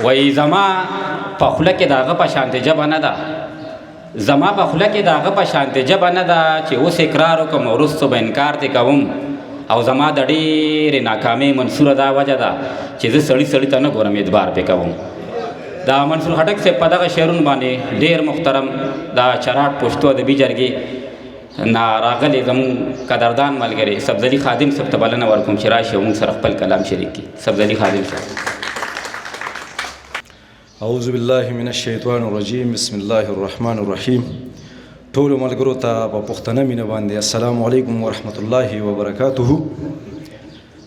وای زما په خوله کې د هغه په شانتې ژبه نه ده، زما په خوله کې د هغه په شانتې ژبه نه ده چې اوس اقرار وکړم او وروستو به انکار ترې کوم. او زما د ډېرې ناکامۍ منصوره دا وجه ده چې زه سړي سړي ته نه ګورم، اعتبار پرې کوم. دا منصور خټک صاحب په دغه شعرونو باندې ډېر محترم دا چراټ پښتو ادبي جرګې نه راغلی زموږ قدردان ملګری سبزلي خادم صاحب ته بلنه ورکوم چې راشي او موږ سره خپل کلام شریک کړي. سبزلي خادم صاحب. اعوذ بالله من الشیطان الرجیم. بسم الله الرحمن الرحیم. ټولو ملګرو ته په پښتنه مینه باندې السلام علیکم ورحمت الله وبرکاته.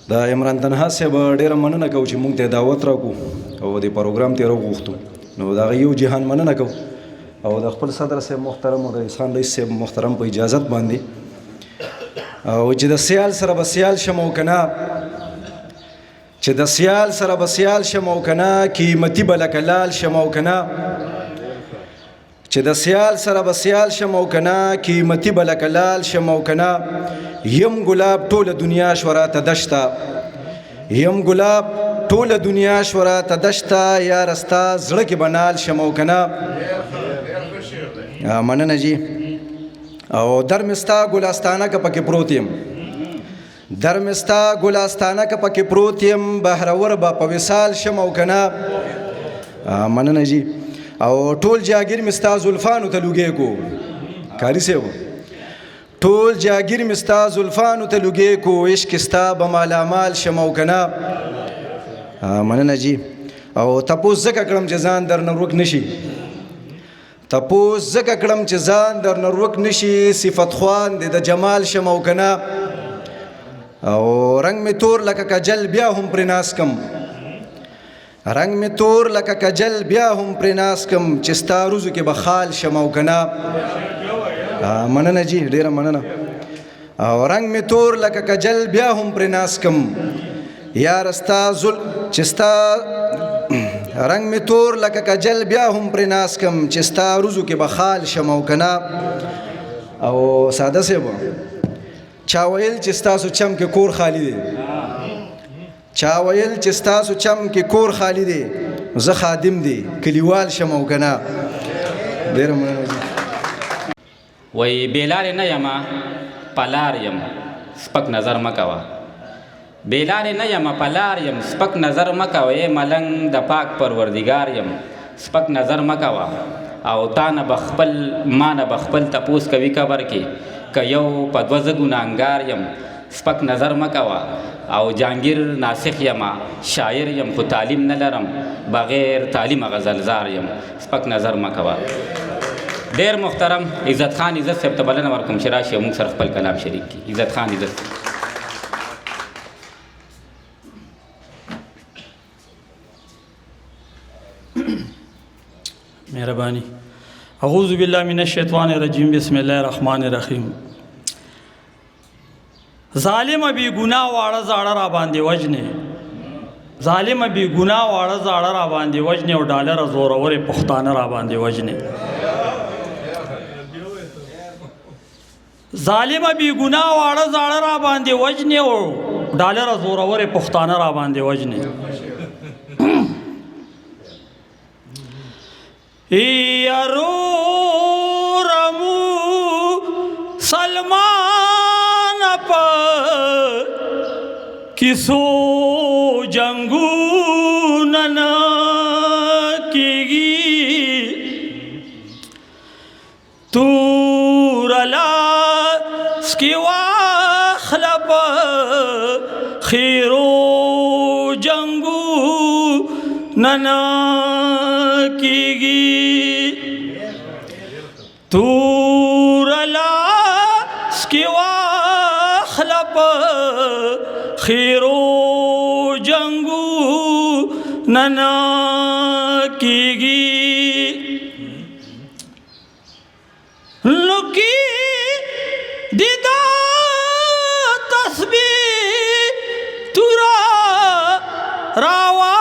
دا عمران تنها صاحب ډېره مننه کوو چې موږ ته دعوت راکړو او د پروګرام ته راوغوښتو. نو د هغه یو جهان مننه کوو او د خپل صدر صاحب محترم او د احسان رئیس صاحب محترم په اجازت باندې او چې د سیال سره به سیال شم او که نه، چې د سیال سره به سیال شم او که نه، قیمتي به لکه لال شم او که نه، چې د سیال سره به سیال شم او که نه، قیمتي به لکه لال شم او که نه. یم ګلاب ټوله دنیا شوه راته دشته، یم ګلاب ټوله دنیا شوه راته دشته، یاره ستا زړه کې به نال شم او که نه. مننه جی. او در مې ستا ګلستانه که پکې پروت یم، در مې ستا ګلستانه که پکې پروت یم، بهرور به په وصال شم او که نه. مننه جی. او ټول جاګیر مې ستا زلفانو ته لوګی کو، کاري صاحب ټول جاګیر مې ستا زلفانو ته لوګی کو، عشق ستا به مالامال شم او که نه. مننه جی. او تپوس ځکه کړم چې ځان در نه ورک نشي، تپوس ځکه کړم چې ځان در نه ورک نشي، صفت خوان دې د جمال شم او که نه. او رنگ مې تور لکه کجل بیا هم پرې ناز کم، رنگ می تور لکه کجل بیا هم پرې ناز کم، چې ستا روزو کې به خال شم او که نه. مننه جی، ډېره مننه. او رنگ می تور لکه کجل بیا هم پرې ناز کم، یاره ستا چې ستا رنگ می تور لکه کجل بیا هم پرې ناز کم، چې ستا روزو کې به خال شم او که نه. او ساده صاحب چا ویل چې ستاسو چم کې کور خالی دی، چا ویل چې ستاسو چم کې کور خالی دی، زه خادم دی کلیوال شم او که نه. ډېره مننه. وای بېلارې نه یمه پلار یم سپک نظر مه کوه، بېلارې نه یمه پلار یم سپک نظر مه کوه، ای ملنګ د پاک پروردګار یم سپک نظر مه کوه. او تا نه به خپل ما نه به خپل تپوس کوي قبر کې که یو په دوه زه ګناهګار یم سپک نظر مه کوه. او جانگیر ناسخ یما شاعر یم خو تعلیم نه لرم، بغیر تعلیم غزلزار یم سپک نظر مه کوه. ډېر محترم عزت خان عزت صاحب ته بلنه ورکوم چې راشي او موږ سره خپل کلام شریک کړي. عزت خان عزت. مهرباني. اعوذ بالله من الشیطان الرجیم. بسم الله الرحمن الرحیم. ظالم بی گناہ واړه زاړه را باندې وجنې، ظالم بی گناہ واړه زاړه را باندې وجنې، او ډالر زورورې پښتانه را باندې وجنې. ظالم بی گناہ واړه زاړه را باندې وجنې، او ډالر زورورې پښتانه را باندې وجنې. یارو رمو سلمان پا کسو جنگو ننا کیگی، تورلا سکی واخلپ خیرو جنگو ننا کیگی، تورلا سکی واخلپ خیرو جنگو ننا کیگی. لکی دیدا تسبیح تورا راوا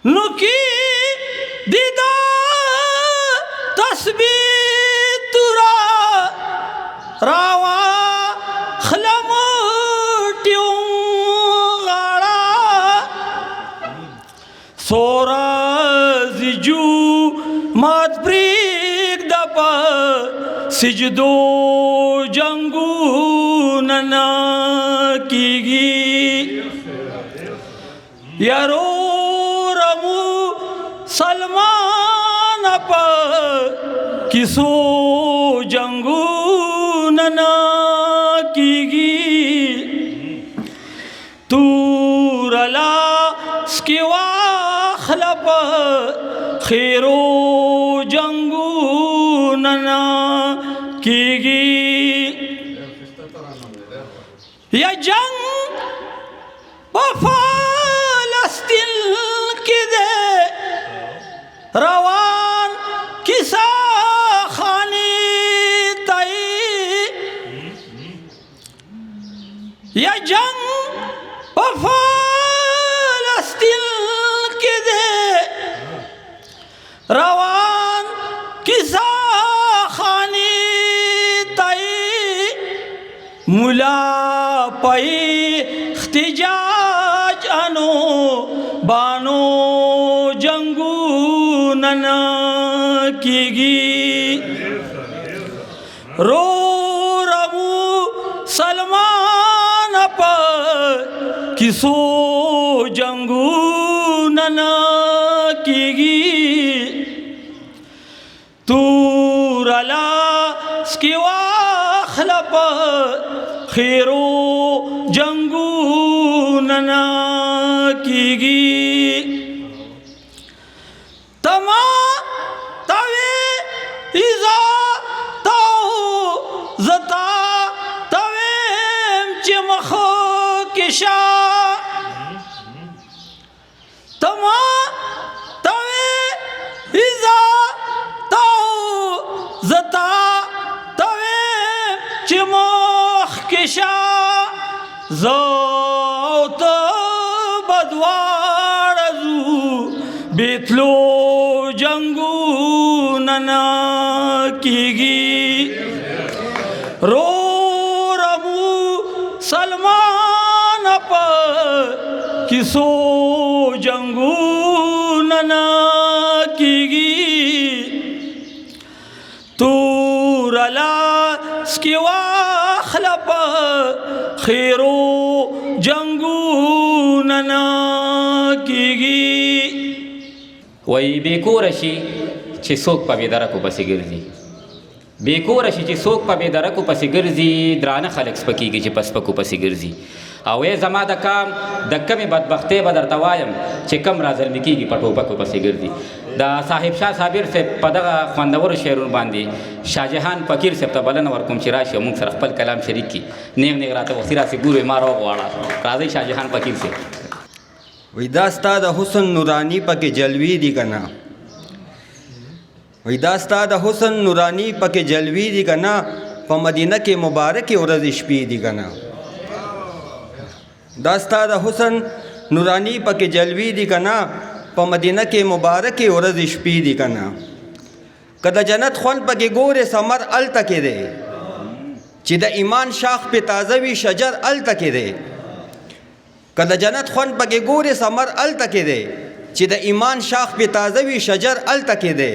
نکی دیدا تسبیح تورا راوا سورازی جو مات پریک دپا سجدو جنگو ننا کیگی یارو رمو سلمان پا کسو جنگو ننا کیگی تورلا سکیوا خلپ خیرو جنگو ننا کیگی یا جنگ فلسطین کی دے روان کسا خانی تائی یا جنگ فلسطین کی دے روان کسا خانی تائی ملا پائی احتجاج انو بانو جنگو ننا کیگی رو رمو سلمان پا کسو جنگو ننا کیگی تورلا سکیوا خلپ خیرو جنگو ننا کیگی تما توی ایزا تاو زتا تویم چمخو کشا تما توی ایزا تاو زتا تویم چمخ کشا زوت بدوارزو بیتلو جنگو ننا کیگی رو رمو سلمان پا کسو جنگو ننا کیگی تورلا سکیوا خلپ خیرو جنگو ننا کیگی وای بیکور شي چې څوک په بېدرکو پسې ګرځي بیکور شي چې څوک په بېدرکو پسې ګرځي درانه خلک سپکېږي چې په سپکو پسې ګرځي او ای زما د کام د کمې بدبختۍ به درته وایم چې کم راظلمي کېږي په ټوپکو پسې ګرځي د صاحب شاه صابر صاحب په دغه خوندورو شعرونو باندې شاهجهان فقیر صاحب ته بلنه ورکوم چې راشي او موږ سره خپل کلام شریک کړي نیغ نیغ راته وختي راسې ګورئ ما راوغواړه راځئ شاهجهان فقیر صاحب وی دا ستا د حسن نورانی پکې جلوی دی کنا وی دا ستا د حسن نورانی پکې جلوی دی کنا په مدینه کې مبارک ورځ شپې دی کنا دا ستا د حسن نورانی پکې جلوی دی کنا په مدینه کې مبارک ورځ شپې دی کنا کله جنت خون پکې ګوره ثمر ال تکې دی چې د ایمان شاخ په تازه وی شجر ال تکې دی کله جنت خون پکې ګوره ثمر ال تکې دی چې د ایمان شاخ په تازه وی شجر ال تکې دی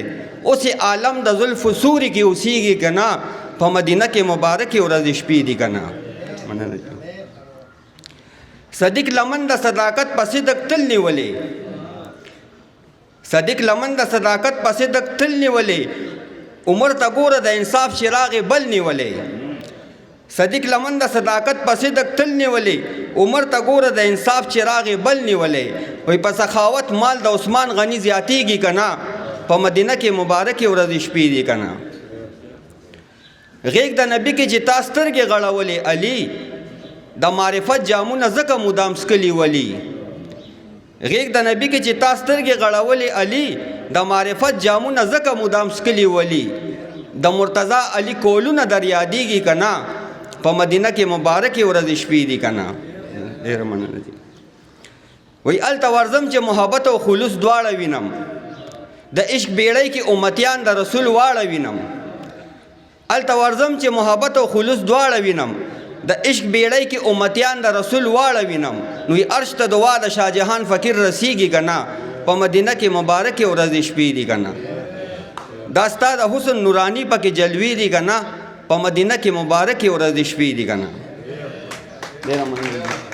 اوس عالم د زلف سوري کې اوسېږي کنا په مدینه کې مبارک ورځ شپې دی کنا صدیق لمن د صداقت په صدق تل نیولې صدیق لمن د صداقت په صدق تل نیولې عمر ته ګوره د انصاف چراغ بل نیولې صدیق لمن د صداقت په صدق تل نیولې عمر ته ګوره د انصاف چراغ بل نیولې وای په سخاوت مال د عثمان غنی زیاتېږي کنا په مدینه کې مبارک ورځ شپې دی کنا غیږ د نبی کې چې تا سترګې غړولې علي د معرفت جامونه زکه مدام سکلی ولی غیږ د نبی کې چې تا سترګې غړولې علي د معرفت جامونه زکه مدام سکلی ولی د مرتضی علي کولونه در یادېږي کنا په مدینه کې مبارک ورځ شپې دی کنا ډېر مننه دي وای الته ورځم چې محبت او خلوص دواړه وینم د عشق بیړۍ کې امتیان د رسول واړه وینم الته ورځم چې محبت او خلوص دواړه وینم د عشق بیړۍ کې امتیان د رسول واړه وینم نو عرش ته دعا د شاهجهان فقیر رسیږي کنا په مدینه کې مبارک ورځې شپې دي کنه دا ستا د حسن نورانی پکې جلوې دي کنه په مدینه کې مبارک ورځې شپې دي کنه ډېره مننه